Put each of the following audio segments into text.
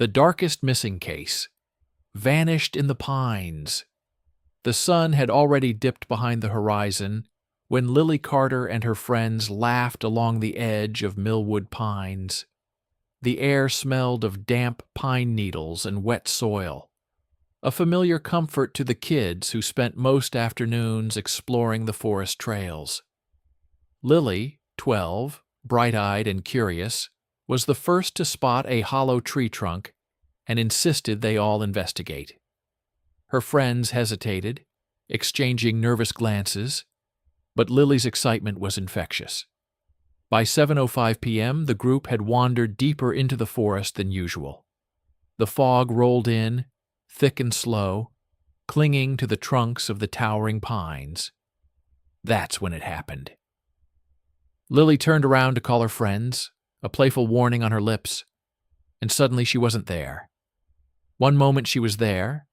The darkest missing case. Vanished in the pines. The sun had already dipped behind the horizon when Lily Carter and her friends laughed along the edge of Millwood Pines. The air smelled of damp pine needles and wet soil, a familiar comfort to the kids who spent most afternoons exploring the forest trails. Lily, 12, bright-eyed and curious, was the first to spot a hollow tree trunk and insisted they all investigate. Her friends hesitated, exchanging nervous glances, but Lily's excitement was infectious. By 7:05 p.m., the group had wandered deeper into the forest than usual. The fog rolled in, thick and slow, clinging to the trunks of the towering pines. That's when it happened. Lily turned around to call her friends, a playful warning on her lips, and suddenly she wasn't there. One moment she was there,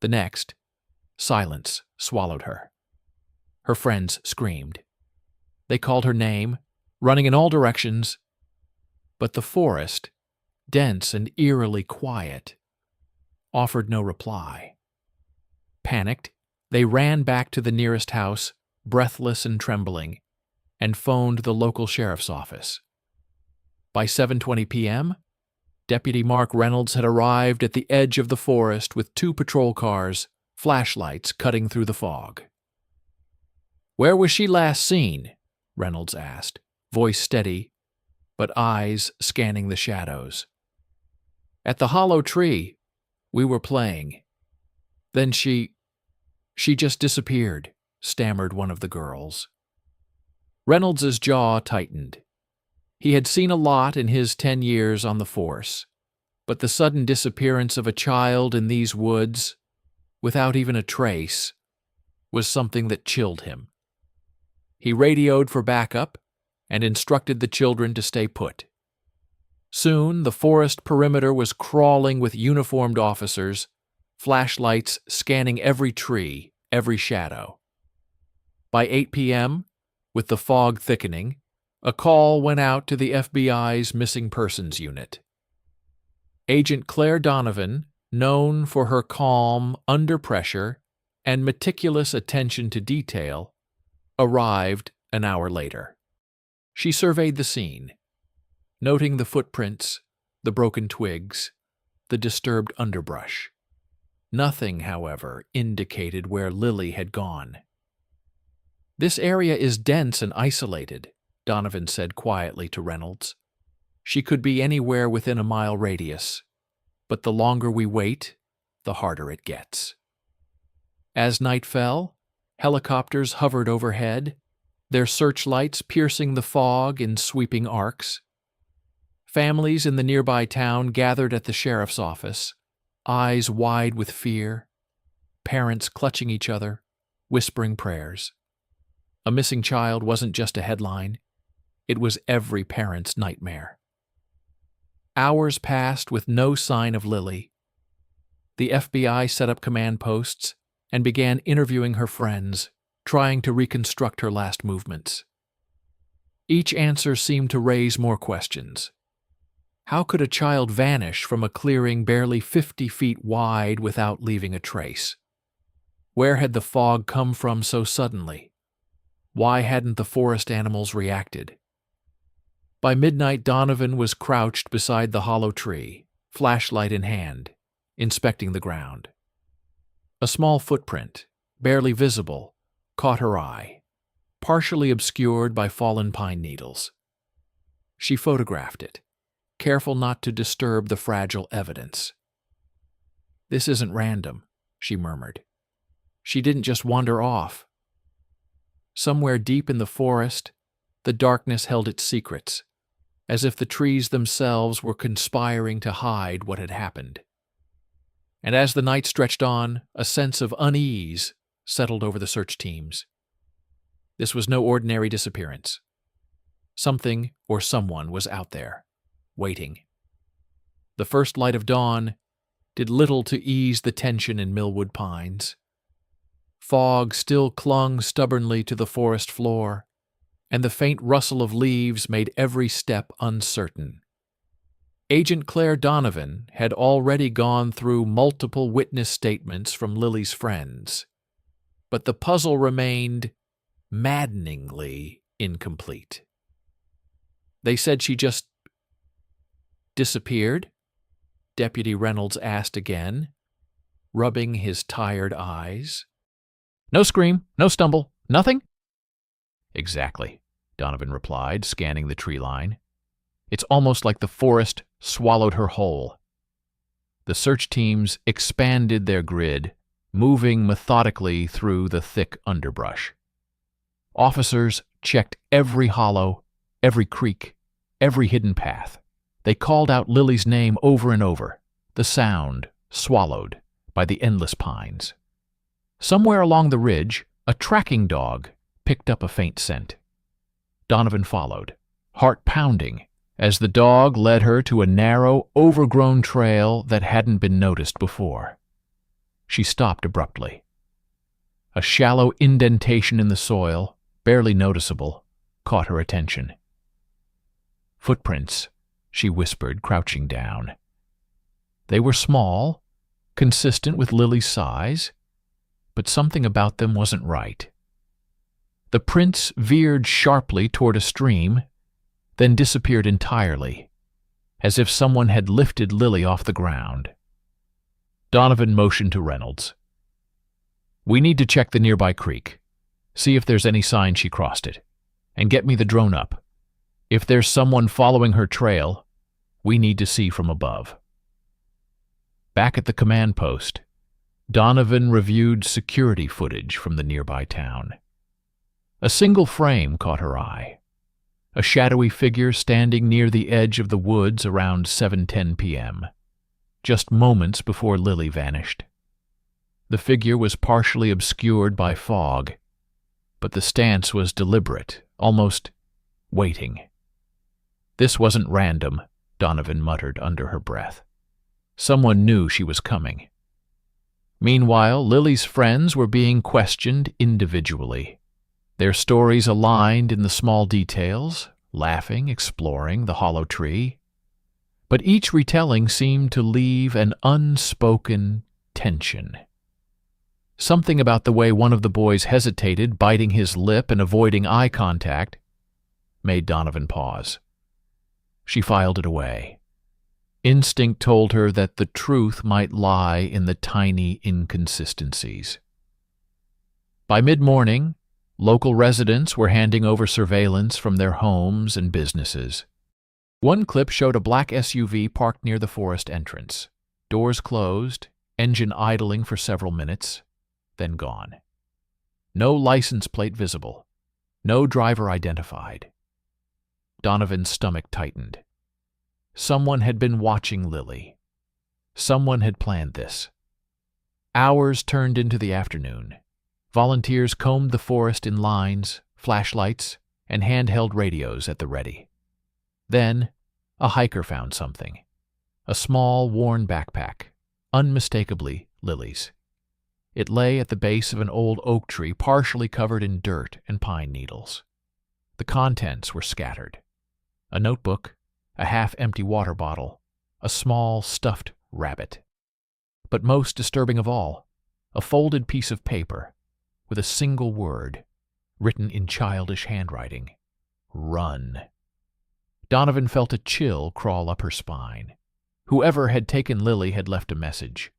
the next, silence swallowed her. Her friends screamed. They called her name, running in all directions, but the forest, dense and eerily quiet, offered no reply. Panicked, they ran back to the nearest house, breathless and trembling, and phoned the local sheriff's office. By 7:20 p.m., Deputy Mark Reynolds had arrived at the edge of the forest with 2 patrol cars, flashlights cutting through the fog. "Where was she last seen?" Reynolds asked, voice steady, but eyes scanning the shadows. "At the hollow tree. We were playing. Then she just disappeared," stammered one of the girls. Reynolds's jaw tightened. He had seen a lot in his 10 years on the force, but the sudden disappearance of a child in these woods, without even a trace, was something that chilled him. He radioed for backup and instructed the children to stay put. Soon, the forest perimeter was crawling with uniformed officers, flashlights scanning every tree, every shadow. By 8 p.m., with the fog thickening, a call went out to the FBI's Missing Persons Unit. Agent Claire Donovan, known for her calm, under pressure, and meticulous attention to detail, arrived an hour later. She surveyed the scene, noting the footprints, the broken twigs, the disturbed underbrush. Nothing, however, indicated where Lily had gone. "This area is dense and isolated," Donovan said quietly to Reynolds. "She could be anywhere within a mile radius, but the longer we wait, the harder it gets." As night fell, helicopters hovered overhead, their searchlights piercing the fog in sweeping arcs. Families in the nearby town gathered at the sheriff's office, eyes wide with fear, parents clutching each other, whispering prayers. A missing child wasn't just a headline. It was every parent's nightmare. Hours passed with no sign of Lily. The FBI set up command posts and began interviewing her friends, trying to reconstruct her last movements. Each answer seemed to raise more questions. How could a child vanish from a clearing barely 50 feet wide without leaving a trace? Where had the fog come from so suddenly? Why hadn't the forest animals reacted? By midnight, Donovan was crouched beside the hollow tree, flashlight in hand, inspecting the ground. A small footprint, barely visible, caught her eye, partially obscured by fallen pine needles. She photographed it, careful not to disturb the fragile evidence. "This isn't random," she murmured. "She didn't just wander off." Somewhere deep in the forest, the darkness held its secrets, as if the trees themselves were conspiring to hide what had happened. And as the night stretched on, a sense of unease settled over the search teams. This was no ordinary disappearance. Something or someone was out there, waiting. The first light of dawn did little to ease the tension in Millwood Pines. Fog still clung stubbornly to the forest floor, and the faint rustle of leaves made every step uncertain. Agent Claire Donovan had already gone through multiple witness statements from Lily's friends, but the puzzle remained maddeningly incomplete. They said she just disappeared? Deputy Reynolds asked again, rubbing his tired eyes. No scream, no stumble, nothing? Exactly, Donovan replied, scanning the tree line. It's almost like the forest swallowed her whole. The search teams expanded their grid, moving methodically through the thick underbrush. Officers checked every hollow, every creek, every hidden path. They called out Lily's name over and over, the sound swallowed by the endless pines. Somewhere along the ridge, a tracking dog picked up a faint scent. Donovan followed, heart pounding, as the dog led her to a narrow, overgrown trail that hadn't been noticed before. She stopped abruptly. A shallow indentation in the soil, barely noticeable, caught her attention. Footprints, she whispered, crouching down. They were small, consistent with Lily's size, but something about them wasn't right. The prints veered sharply toward a stream, then disappeared entirely, as if someone had lifted Lily off the ground. Donovan motioned to Reynolds. We need to check the nearby creek, see if there's any sign she crossed it, and get me the drone up. If there's someone following her trail, we need to see from above. Back at the command post, Donovan reviewed security footage from the nearby town. A single frame caught her eye. A shadowy figure standing near the edge of the woods around 7:10 p.m., just moments before Lily vanished. The figure was partially obscured by fog, but the stance was deliberate, almost waiting. This wasn't random, Donovan muttered under her breath. Someone knew she was coming. Meanwhile, Lily's friends were being questioned individually. Their stories aligned in the small details, laughing, exploring the hollow tree. But each retelling seemed to leave an unspoken tension. Something about the way one of the boys hesitated, biting his lip and avoiding eye contact, made Donovan pause. She filed it away. Instinct told her that the truth might lie in the tiny inconsistencies. By mid-morning, local residents were handing over surveillance from their homes and businesses. One clip showed a black SUV parked near the forest entrance. Doors closed, engine idling for several minutes, then gone. No license plate visible. No driver identified. Donovan's stomach tightened. Someone had been watching Lily. Someone had planned this. Hours turned into the afternoon. Volunteers combed the forest in lines, flashlights, and handheld radios at the ready. Then, a hiker found something. A small, worn backpack, unmistakably Lily's. It lay at the base of an old oak tree partially covered in dirt and pine needles. The contents were scattered. A notebook, a half-empty water bottle, a small stuffed rabbit. But most disturbing of all, a folded piece of paper with a single word, written in childish handwriting. Run. Donovan felt a chill crawl up her spine. Whoever had taken Lily had left a message.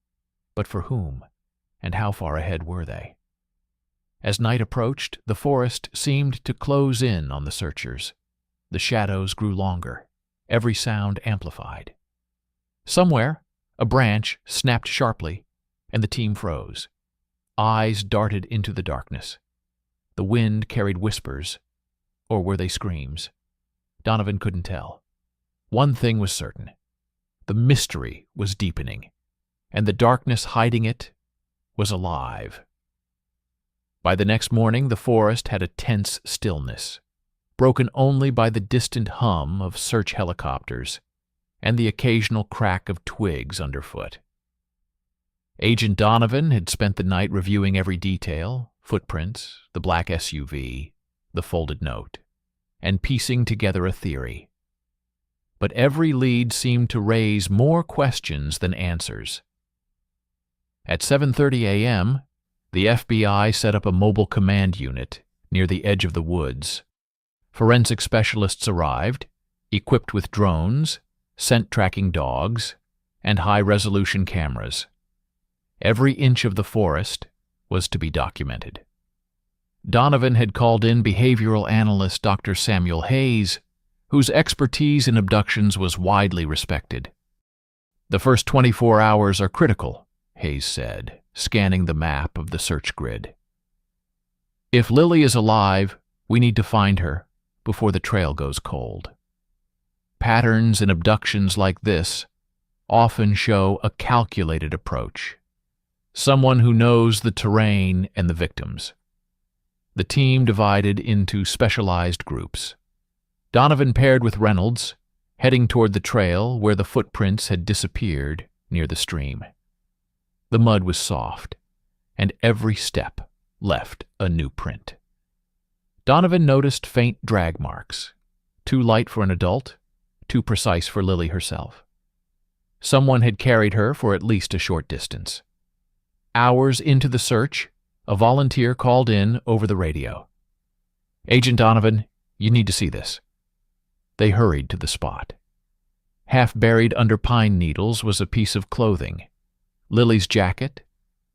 But for whom? And how far ahead were they? As night approached, the forest seemed to close in on the searchers. The shadows grew longer, every sound amplified. Somewhere, a branch snapped sharply, and the team froze. Eyes darted into the darkness. The wind carried whispers, or were they screams? Donovan couldn't tell. One thing was certain. The mystery was deepening, and the darkness hiding it was alive. By the next morning, the forest had a tense stillness, broken only by the distant hum of search helicopters and the occasional crack of twigs underfoot. Agent Donovan had spent the night reviewing every detail, footprints, the black SUV, the folded note, and piecing together a theory. but every lead seemed to raise more questions than answers. At 7:30 a.m., the FBI set up a mobile command unit near the edge of the woods. Forensic specialists arrived, equipped with drones, scent-tracking dogs, and high-resolution cameras. Every inch of the forest was to be documented. Donovan had called in behavioral analyst Dr. Samuel Hayes, whose expertise in abductions was widely respected. "The first 24 hours are critical," Hayes said, scanning the map of the search grid. "If Lily is alive, we need to find her before the trail goes cold." Patterns in abductions like this often show a calculated approach. Someone who knows the terrain and the victims. The team divided into specialized groups. Donovan paired with Reynolds, heading toward the trail where the footprints had disappeared near the stream. The mud was soft, and every step left a new print. Donovan noticed faint drag marks, too light for an adult, too precise for Lily herself. Someone had carried her for at least a short distance. Hours into the search, a volunteer called in over the radio. "Agent Donovan, you need to see this." They hurried to the spot. Half buried under pine needles was a piece of clothing. Lily's jacket,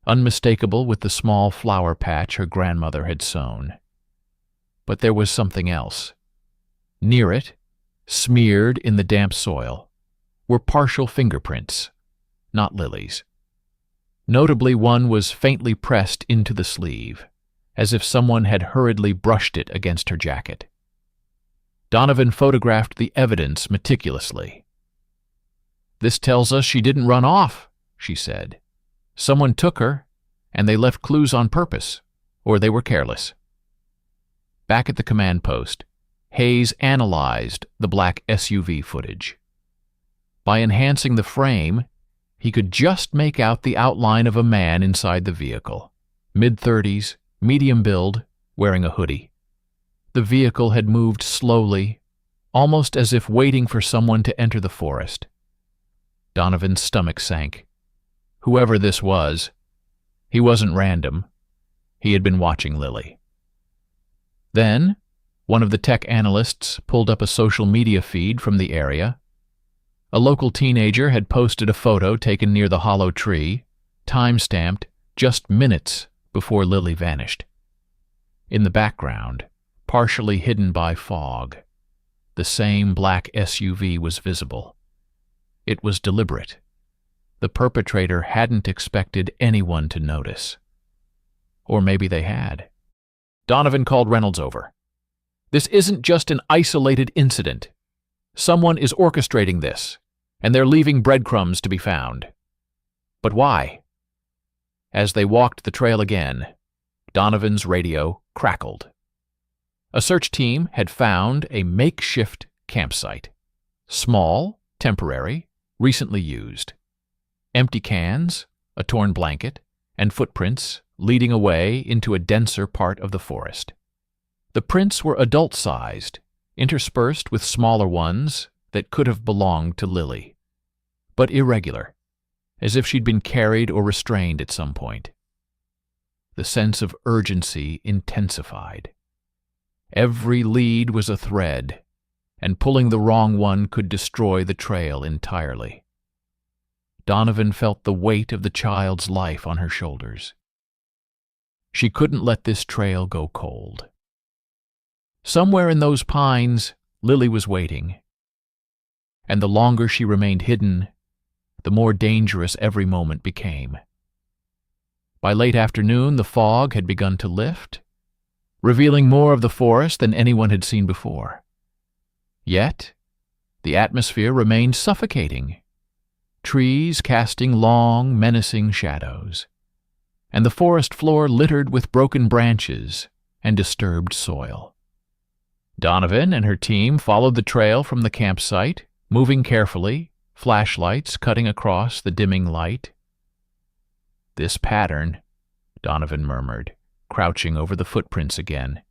unmistakable with the small flower patch her grandmother had sewn. But there was something else. Near it, smeared in the damp soil, were partial fingerprints, not Lily's. Notably, one was faintly pressed into the sleeve, as if someone had hurriedly brushed it against her jacket. Donovan photographed the evidence meticulously. "This tells us she didn't run off," she said. "Someone took her, and they left clues on purpose, or they were careless." Back at the command post, Hayes analyzed the black SUV footage. By enhancing the frame, he could just make out the outline of a man inside the vehicle, mid-30s, medium build, wearing a hoodie. The vehicle had moved slowly, almost as if waiting for someone to enter the forest. Donovan's stomach sank. Whoever this was, he wasn't random. He had been watching Lily. Then, one of the tech analysts pulled up a social media feed from the area. A local teenager had posted a photo taken near the hollow tree, time-stamped just minutes before Lily vanished. In the background, partially hidden by fog, the same black SUV was visible. It was deliberate. The perpetrator hadn't expected anyone to notice. Or maybe they had. Donovan called Reynolds over. "This isn't just an isolated incident. Someone is orchestrating this, and they're leaving breadcrumbs to be found." "But why?" As they walked the trail again, Donovan's radio crackled. A search team had found a makeshift campsite. Small, temporary, recently used. Empty cans, a torn blanket, and footprints leading away into a denser part of the forest. The prints were adult-sized, interspersed with smaller ones that could have belonged to Lily, but irregular, as if she'd been carried or restrained at some point. The sense of urgency intensified. Every lead was a thread, and pulling the wrong one could destroy the trail entirely. Donovan felt the weight of the child's life on her shoulders. She couldn't let this trail go cold. Somewhere in those pines, Lily was waiting. And the longer she remained hidden, the more dangerous every moment became. By late afternoon, the fog had begun to lift, revealing more of the forest than anyone had seen before. Yet, the atmosphere remained suffocating, trees casting long, menacing shadows, and the forest floor littered with broken branches and disturbed soil. Donovan and her team followed the trail from the campsite, moving carefully, flashlights cutting across the dimming light. "This pattern," Donovan murmured, crouching over the footprints again.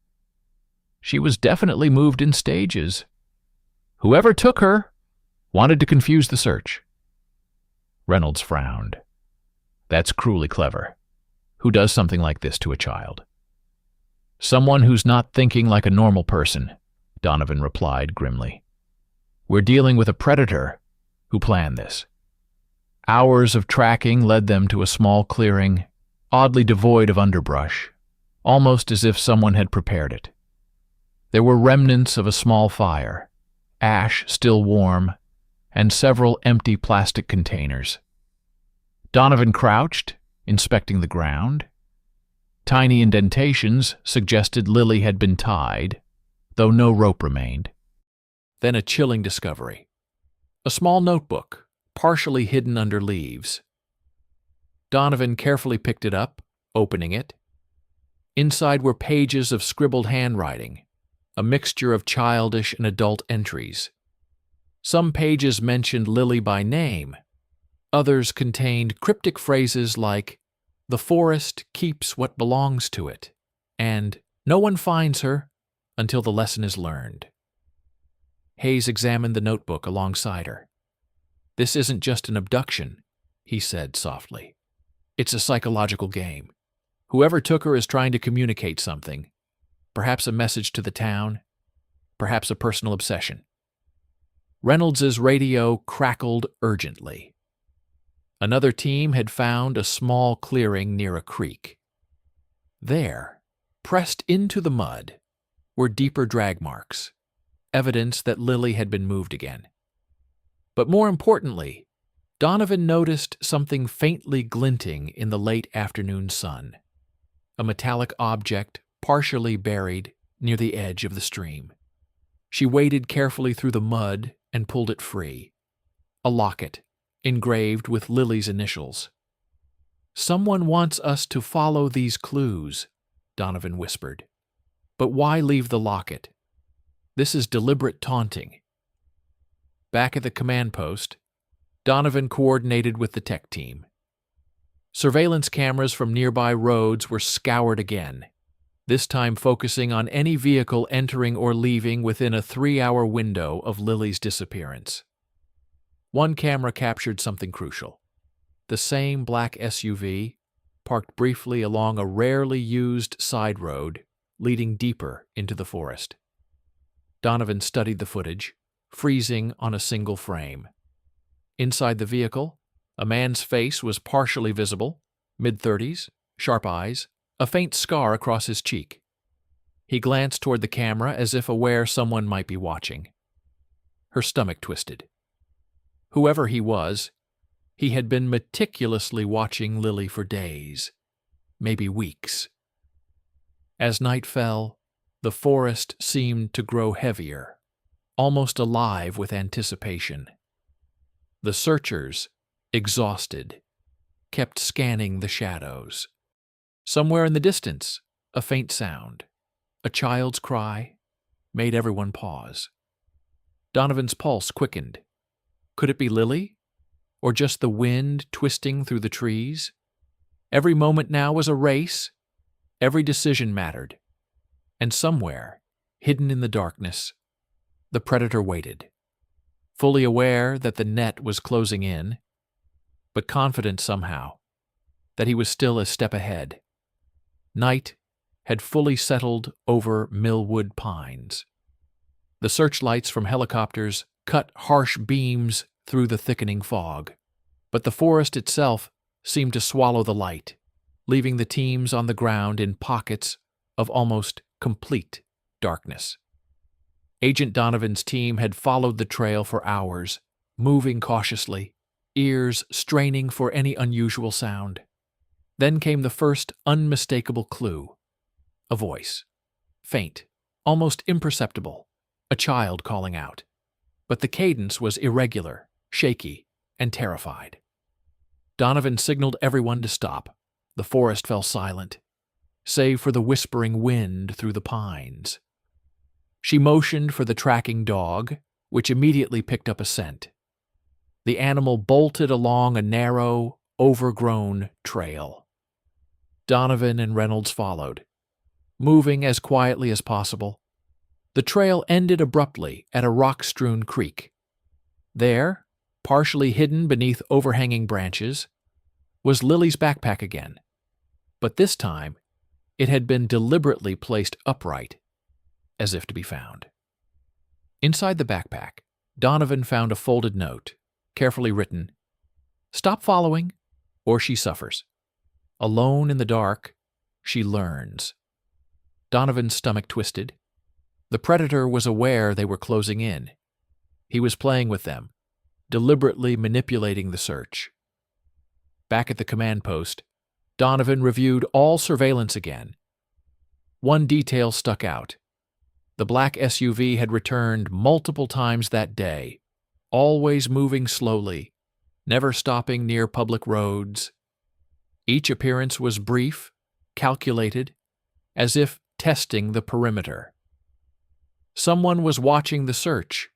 "She was definitely moved in stages. Whoever took her Wanted to confuse the search. Reynolds frowned. That's cruelly clever. Who does something like this to a child? Someone who's not thinking like a normal person, Donovan replied grimly. We're dealing with a predator who planned this. Hours of tracking led them to a small clearing, oddly devoid of underbrush, almost as if someone had prepared it. There were remnants of a small fire, ash still warm, and several empty plastic containers. Donovan crouched, inspecting the ground. Tiny indentations suggested Lily had been tied, though no rope remained. Then a chilling discovery. A small notebook, partially hidden under leaves. Donovan carefully picked it up, opening it. Inside were pages of scribbled handwriting, a mixture of childish and adult entries. Some pages mentioned Lily by name. Others contained cryptic phrases like, "The forest keeps what belongs to it," and "No one finds her until the lesson is learned." Hayes examined the notebook alongside her. "This isn't just an abduction," he said softly. "It's a psychological game. Whoever took her is trying to communicate something, perhaps a message to the town, perhaps a personal obsession." Reynolds's radio crackled urgently. Another team had found a small clearing near a creek. There, pressed into the mud, were deeper drag marks, evidence that Lily had been moved again. But more importantly, Donovan noticed something faintly glinting in the late afternoon sun, a metallic object partially buried near the edge of the stream. She waded carefully through the mud and pulled it free. A locket, engraved with Lily's initials. "Someone wants us to follow these clues," Donovan whispered. "But why leave the locket? This is deliberate taunting." Back at the command post, Donovan coordinated with the tech team. Surveillance cameras from nearby roads were scoured again, this time focusing on any vehicle entering or leaving within a 3-hour window of Lily's disappearance. One camera captured something crucial. The same black SUV, parked briefly along a rarely used side road leading deeper into the forest. Donovan studied the footage, freezing on a single frame. Inside the vehicle, a man's face was partially visible, mid-30s, sharp eyes, a faint scar across his cheek. He glanced toward the camera as if aware someone might be watching. Her stomach twisted. Whoever he was, he had been meticulously watching Lily for days, maybe weeks. As night fell, the forest seemed to grow heavier, almost alive with anticipation. The searchers, exhausted, kept scanning the shadows. Somewhere in the distance, a faint sound, a child's cry, made everyone pause. Donovan's pulse quickened. Could it be Lily? Or just the wind twisting through the trees? Every moment now was a race. Every decision mattered. And somewhere, hidden in the darkness, the predator waited, fully aware that the net was closing in, but confident somehow that he was still a step ahead. Night had fully settled over Millwood Pines. The searchlights from helicopters cut harsh beams through the thickening fog, but the forest itself seemed to swallow the light, leaving the teams on the ground in pockets of almost complete darkness. Agent Donovan's team had followed the trail for hours, moving cautiously, ears straining for any unusual sound. Then came the first unmistakable clue. A voice. Faint, almost imperceptible, a child calling out. But the cadence was irregular, shaky, and terrified. Donovan signaled everyone to stop. The forest fell silent, save for the whispering wind through the pines. She motioned for the tracking dog, which immediately picked up a scent. The animal bolted along a narrow, overgrown trail. Donovan and Reynolds followed, moving as quietly as possible. The trail ended abruptly at a rock-strewn creek. There, partially hidden beneath overhanging branches, was Lily's backpack again. But this time, it had been deliberately placed upright, as if to be found. Inside the backpack, Donovan found a folded note, carefully written, "Stop following, or she suffers. Alone in the dark, she learns." Donovan's stomach twisted. The predator was aware they were closing in. He was playing with them, deliberately manipulating the search. Back at the command post, Donovan reviewed all surveillance again. One detail stuck out. The black SUV had returned multiple times that day, always moving slowly, never stopping near public roads. Each appearance was brief, calculated, as if testing the perimeter. Someone was watching the search,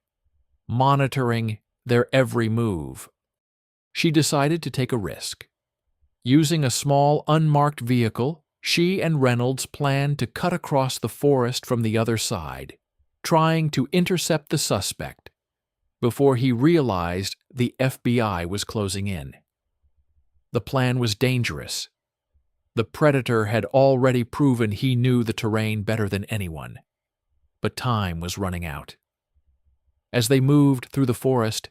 monitoring their every move. She decided to take a risk. Using a small, unmarked vehicle, she and Reynolds planned to cut across the forest from the other side, trying to intercept the suspect before he realized the FBI was closing in. The plan was dangerous. The predator had already proven he knew the terrain better than anyone, but time was running out. As they moved through the forest,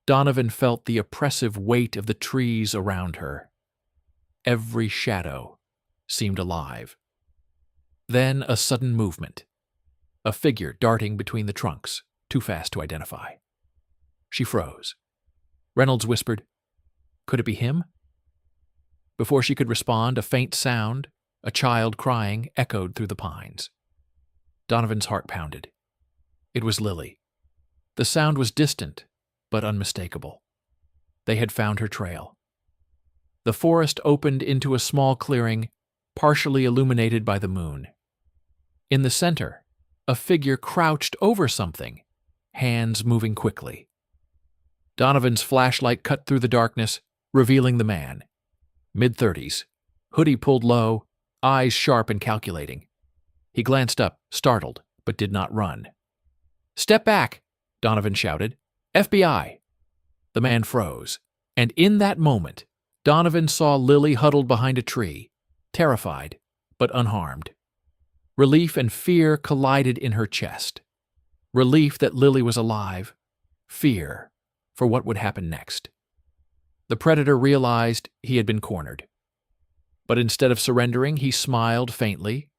Donovan felt the oppressive weight of the trees around her. Every shadow seemed alive. Then a sudden movement. A figure darting between the trunks, too fast to identify. She froze. Reynolds whispered, "Could it be him?" Before she could respond, a faint sound, a child crying, echoed through the pines. Donovan's heart pounded. It was Lily. The sound was distant, but unmistakable. They had found her trail. The forest opened into a small clearing, partially illuminated by the moon. In the center, a figure crouched over something, hands moving quickly. Donovan's flashlight cut through the darkness, revealing the man. Mid-30s, hoodie pulled low, eyes sharp and calculating. He glanced up, startled, but did not run. "Step back!" Donovan shouted. "FBI!" The man froze, and in that moment, Donovan saw Lily huddled behind a tree, terrified, but unharmed. Relief and fear collided in her chest. Relief that Lily was alive, fear for what would happen next. The predator realized he had been cornered. But instead of surrendering, he smiled faintly,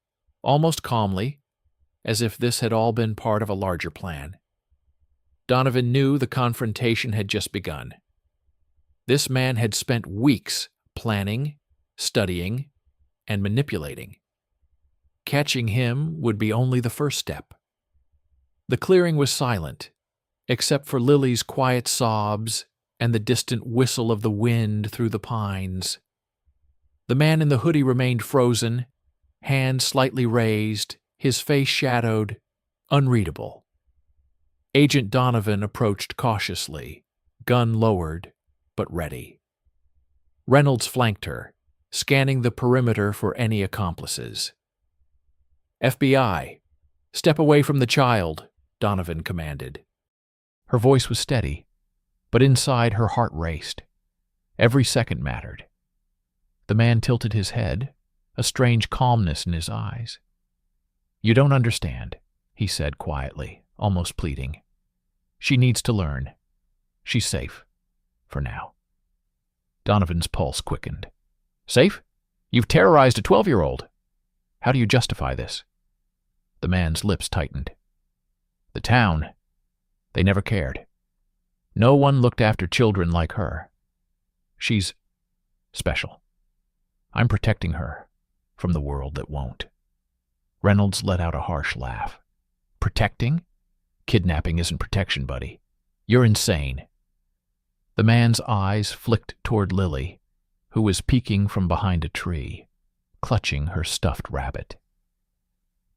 almost calmly, as if this had all been part of a larger plan. Donovan knew the confrontation had just begun. This man had spent weeks planning, studying, and manipulating. Catching him would be only the first step. The clearing was silent, except for Lily's quiet sobs and the distant whistle of the wind through the pines. The man in the hoodie remained frozen, hands slightly raised, his face shadowed, unreadable. Agent Donovan approached cautiously, gun lowered, but ready. Reynolds flanked her, scanning the perimeter for any accomplices. "FBI, step away from the child," Donovan commanded. Her voice was steady, but inside her heart raced. Every second mattered. The man tilted his head, a strange calmness in his eyes. "You don't understand," he said quietly, almost pleading. "She needs to learn. She's safe. For now." Donovan's pulse quickened. "Safe? You've terrorized a 12-year-old. How do you justify this?" The man's lips tightened. "The town. They never cared. No one looked after children like her. She's special. I'm protecting her from the world that won't." Reynolds let out a harsh laugh. "Protecting? Kidnapping isn't protection, buddy. You're insane." The man's eyes flicked toward Lily, who was peeking from behind a tree, clutching her stuffed rabbit.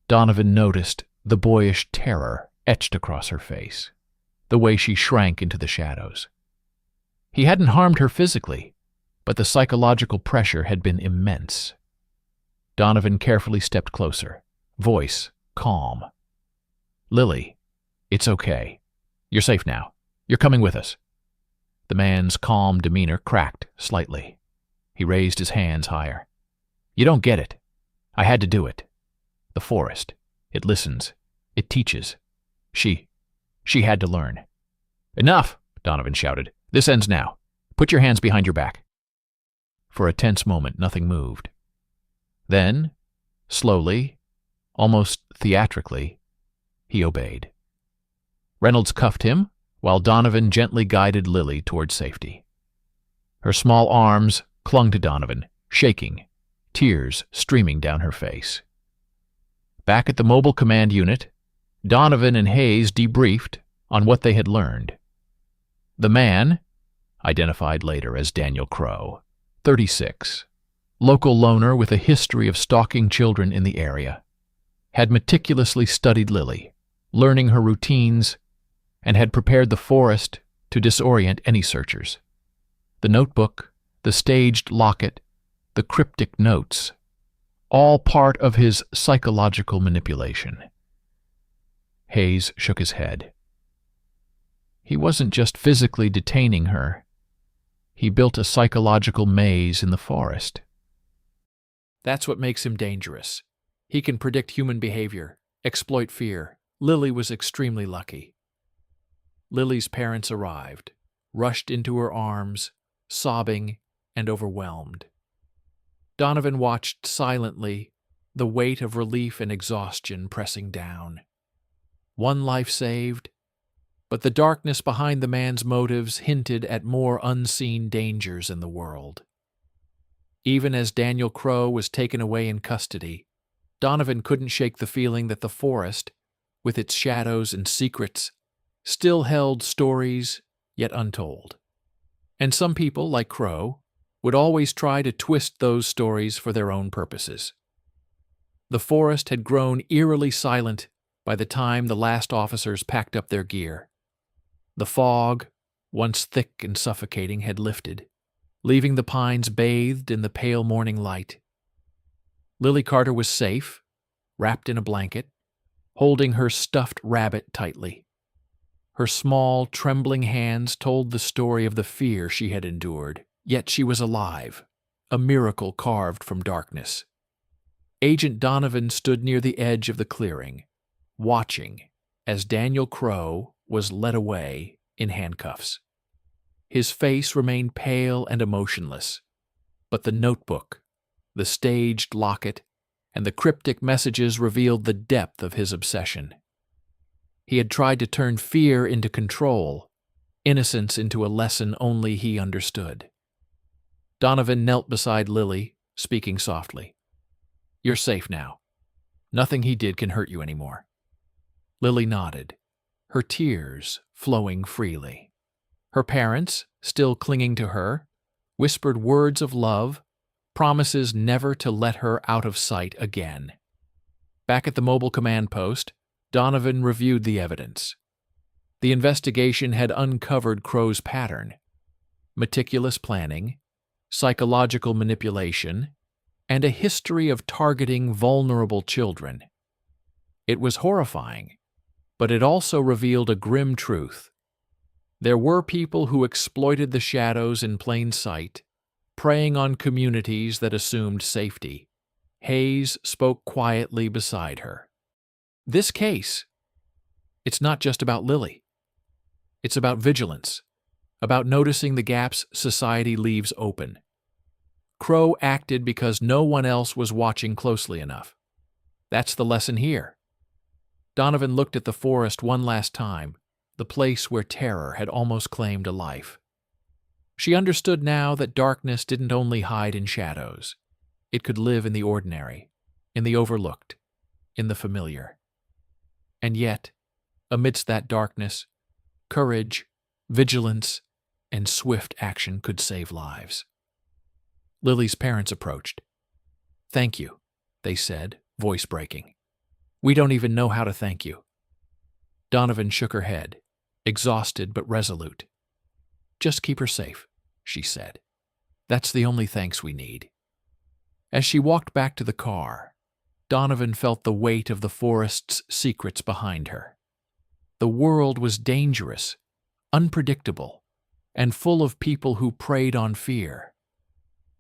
Donovan noticed the boyish terror etched across her face, the way she shrank into the shadows. He hadn't harmed her physically, but the psychological pressure had been immense. Donovan carefully stepped closer, voice calm. "Lily, it's okay. You're safe now. You're coming with us." The man's calm demeanor cracked slightly. He raised his hands higher. "You don't get it. I had to do it. The forest. It listens. It teaches. She had to learn." "Enough!" Donovan shouted. "This ends now. Put your hands behind your back." For a tense moment, nothing moved. Then, slowly, almost theatrically, he obeyed. Reynolds cuffed him, while Donovan gently guided Lily toward safety. Her small arms clung to Donovan, shaking, tears streaming down her face. Back at the mobile command unit, Donovan and Hayes debriefed on what they had learned. The man, identified later as Daniel Crow, 36, local loner with a history of stalking children in the area, had meticulously studied Lily, learning her routines, and had prepared the forest to disorient any searchers. The notebook, the staged locket, the cryptic notes, all part of his psychological manipulation. Hayes shook his head. He wasn't just physically detaining her. He built a psychological maze in the forest. That's what makes him dangerous. He can predict human behavior, exploit fear. Lily was extremely lucky. Lily's parents arrived, rushed into her arms, sobbing and overwhelmed. Donovan watched silently, the weight of relief and exhaustion pressing down. One life saved, but the darkness behind the man's motives hinted at more unseen dangers in the world. Even as Daniel Crow was taken away in custody, Donovan couldn't shake the feeling that the forest, with its shadows and secrets, still held stories yet untold. And some people, like Crow, would always try to twist those stories for their own purposes. The forest had grown eerily silent by the time the last officers packed up their gear. The fog, once thick and suffocating, had lifted, leaving the pines bathed in the pale morning light. Lily Carter was safe, wrapped in a blanket, holding her stuffed rabbit tightly. Her small, trembling hands told the story of the fear she had endured, yet she was alive, a miracle carved from darkness. Agent Donovan stood near the edge of the clearing, watching as Daniel Crow was led away in handcuffs. His face remained pale and emotionless, but the notebook, the staged locket, and the cryptic messages revealed the depth of his obsession. He had tried to turn fear into control, innocence into a lesson only he understood. Donovan knelt beside Lily, speaking softly. "You're safe now. Nothing he did can hurt you anymore." Lily nodded, her tears flowing freely. Her parents, still clinging to her, whispered words of love, promises never to let her out of sight again. Back at the mobile command post, Donovan reviewed the evidence. The investigation had uncovered Crow's pattern: meticulous planning, psychological manipulation, and a history of targeting vulnerable children. It was horrifying, but it also revealed a grim truth. There were people who exploited the shadows in plain sight, preying on communities that assumed safety. Hayes spoke quietly beside her. "This case, it's not just about Lily. It's about vigilance, about noticing the gaps society leaves open. Crow acted because no one else was watching closely enough. That's the lesson here." Donovan looked at the forest one last time, the place where terror had almost claimed a life. She understood now that darkness didn't only hide in shadows. It could live in the ordinary, in the overlooked, in the familiar. And yet, amidst that darkness, courage, vigilance, and swift action could save lives. Lily's parents approached. "Thank you," they said, voice breaking. "We don't even know how to thank you." Donovan shook her head, exhausted but resolute. "Just keep her safe," she said. "That's the only thanks we need." As she walked back to the car, Donovan felt the weight of the forest's secrets behind her. The world was dangerous, unpredictable, and full of people who preyed on fear.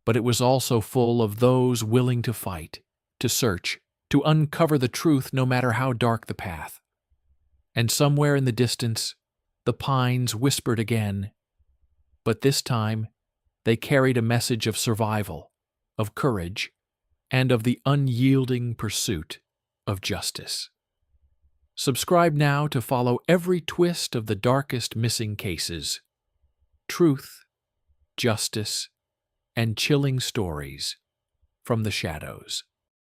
But it was also full of those willing to fight, to search, to uncover the truth no matter how dark the path. And somewhere in the distance, the pines whispered again, but this time they carried a message of survival, of courage, and of the unyielding pursuit of justice. Subscribe now to follow every twist of the darkest missing cases. Truth, justice, and chilling stories from the shadows.